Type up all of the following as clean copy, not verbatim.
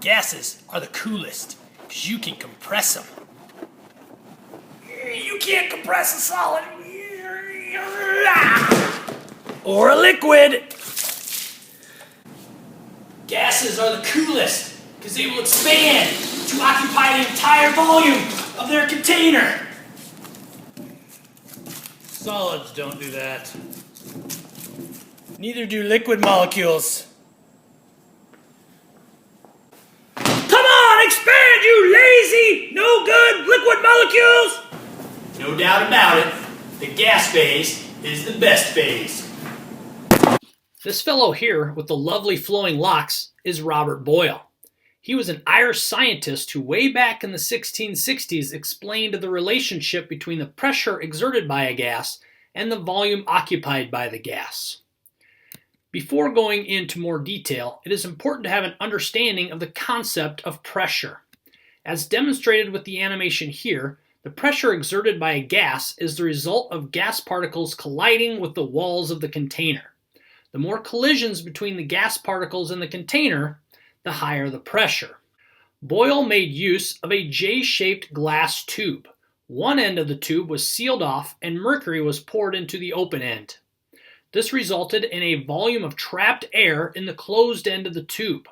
Gases are the coolest because you can compress them. You can't compress a solid or a liquid. Gases are the coolest because they will expand to occupy the entire volume of their container. Solids don't do that. Neither do liquid molecules. Come on, expand, you lazy, no good liquid molecules! No doubt about it, the gas phase is the best phase. This fellow here with the lovely flowing locks is Robert Boyle. He was an Irish scientist who way back in the 1660s explained the relationship between the pressure exerted by a gas and the volume occupied by the gas. Before going into more detail, it is important to have an understanding of the concept of pressure. As demonstrated with the animation here, the pressure exerted by a gas is the result of gas particles colliding with the walls of the container. The more collisions between the gas particles in the container, the higher the pressure. Boyle made use of a J-shaped glass tube. One end of the tube was sealed off and mercury was poured into the open end. This resulted in a volume of trapped air in the closed end of the tube.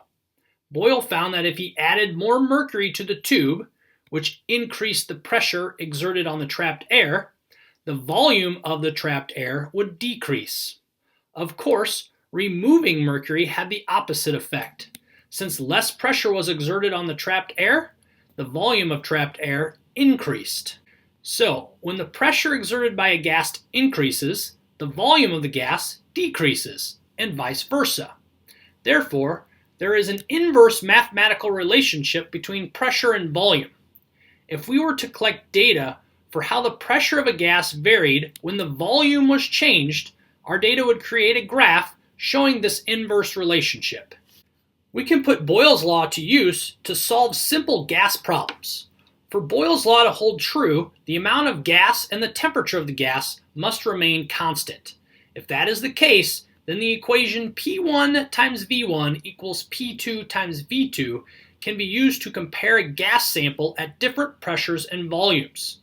Boyle found that if he added more mercury to the tube, which increased the pressure exerted on the trapped air, the volume of the trapped air would decrease. Of course, removing mercury had the opposite effect. Since less pressure was exerted on the trapped air, the volume of trapped air increased. So, when the pressure exerted by a gas increases, the volume of the gas decreases, and vice versa. Therefore, there is an inverse mathematical relationship between pressure and volume. If we were to collect data for how the pressure of a gas varied when the volume was changed, our data would create a graph showing this inverse relationship. We can put Boyle's law to use to solve simple gas problems. For Boyle's law to hold true, the amount of gas and the temperature of the gas must remain constant. If that is the case, then the equation P1 times V1 equals P2 times V2 can be used to compare a gas sample at different pressures and volumes.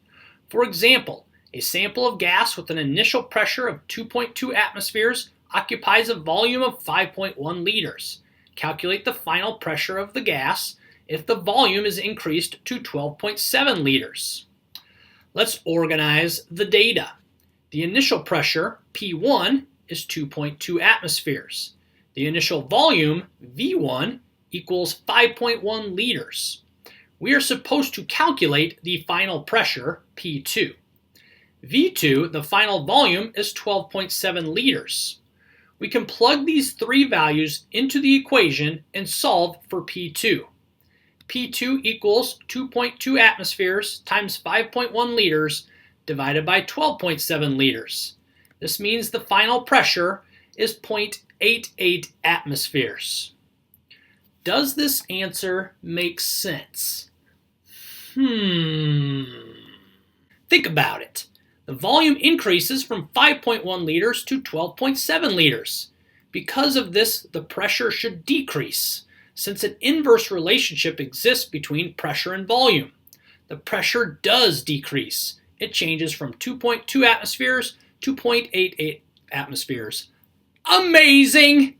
For example, a sample of gas with an initial pressure of 2.2 atmospheres occupies a volume of 5.1 liters. Calculate the final pressure of the gas if the volume is increased to 12.7 liters. Let's organize the data. The initial pressure, P1, is 2.2 atmospheres. The initial volume, V1, equals 5.1 liters. We are supposed to calculate the final pressure, P2. V2, the final volume, is 12.7 liters. We can plug these three values into the equation and solve for P2. P2 equals 2.2 atmospheres times 5.1 liters divided by 12.7 liters. This means the final pressure is 0.88 atmospheres. Does this answer make sense? Think about it. The volume increases from 5.1 liters to 12.7 liters. Because of this, the pressure should decrease, since an inverse relationship exists between pressure and volume. The pressure does decrease. It changes from 2.2 atmospheres to 0.88 atmospheres. Amazing!